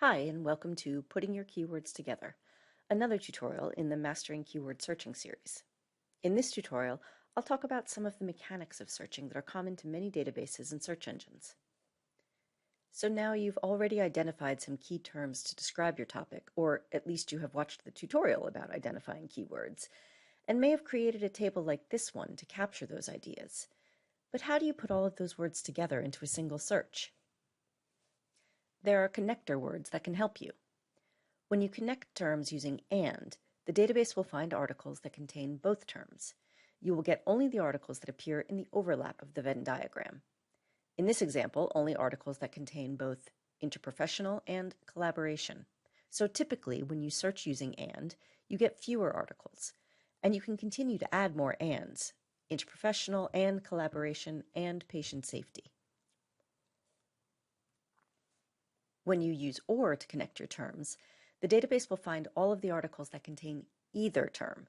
Hi, and welcome to Putting Your Keywords Together, another tutorial in the Mastering Keyword Searching series. In this tutorial, I'll talk about some of the mechanics of searching that are common to many databases and search engines. So now you've already identified some key terms to describe your topic, or at least you have watched the tutorial about identifying keywords, and may have created a table like this one to capture those ideas. But how do you put all of those words together into a single search? There are connector words that can help you. When you connect terms using AND, the database will find articles that contain both terms. You will get only the articles that appear in the overlap of the Venn diagram. In this example, only articles that contain both interprofessional and collaboration. So typically, when you search using AND, you get fewer articles, and you can continue to add more ANDs, interprofessional and collaboration and patient safety. When you use OR to connect your terms, the database will find all of the articles that contain either term.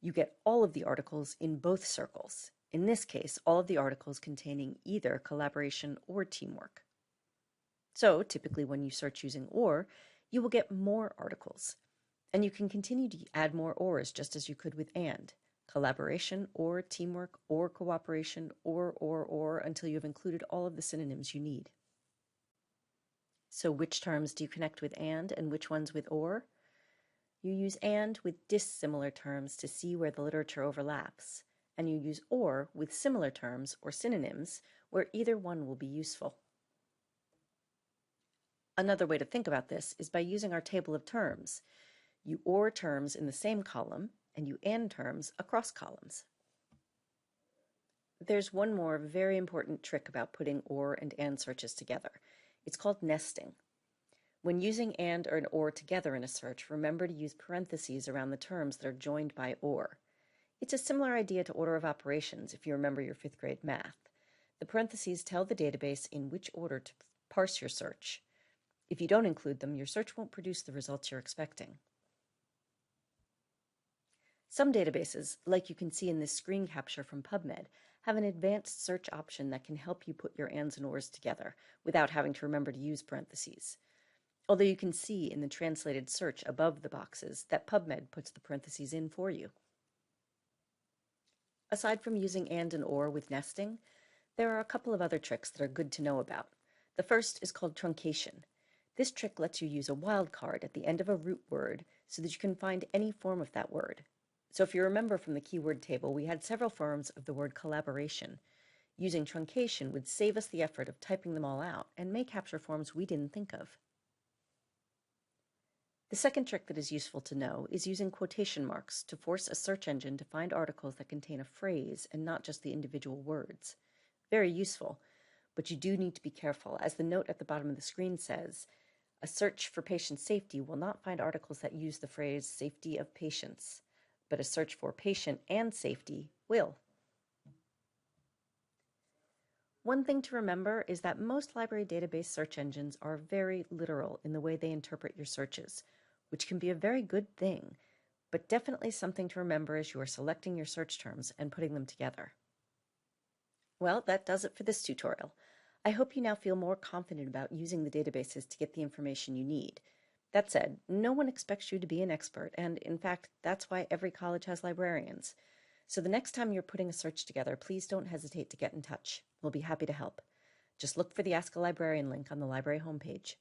You get all of the articles in both circles. In this case, all of the articles containing either collaboration or teamwork. So typically when you search using OR, you will get more articles. And you can continue to add more ORs just as you could with AND. Collaboration or teamwork or cooperation or until you have included all of the synonyms you need. So which terms do you connect with AND which ones with OR? You use AND with dissimilar terms to see where the literature overlaps, and you use OR with similar terms or synonyms where either one will be useful. Another way to think about this is by using our table of terms. You OR terms in the same column, and you AND terms across columns. There's one more very important trick about putting OR and AND searches together. It's called nesting. When using AND or an OR together in a search, remember to use parentheses around the terms that are joined by OR. It's a similar idea to order of operations if you remember your 5th grade math. The parentheses tell the database in which order to parse your search. If you don't include them, your search won't produce the results you're expecting. Some databases, like you can see in this screen capture from PubMed, have an advanced search option that can help you put your ANDs and ORs together without having to remember to use parentheses. Although you can see in the translated search above the boxes that PubMed puts the parentheses in for you. Aside from using AND and OR with nesting, there are a couple of other tricks that are good to know about. The first is called truncation. This trick lets you use a wildcard at the end of a root word so that you can find any form of that word. So if you remember from the keyword table, we had several forms of the word collaboration. Using truncation would save us the effort of typing them all out and may capture forms we didn't think of. The second trick that is useful to know is using quotation marks to force a search engine to find articles that contain a phrase and not just the individual words. Very useful, but you do need to be careful, as the note at the bottom of the screen says, a search for patient safety will not find articles that use the phrase safety of patients, but a search for patient and safety will. One thing to remember is that most library database search engines are very literal in the way they interpret your searches, which can be a very good thing, but definitely something to remember as you are selecting your search terms and putting them together. Well, that does it for this tutorial. I hope you now feel more confident about using the databases to get the information you need. That said, no one expects you to be an expert, and in fact, that's why every college has librarians. So the next time you're putting a search together, please don't hesitate to get in touch. We'll be happy to help. Just look for the Ask a Librarian link on the library homepage.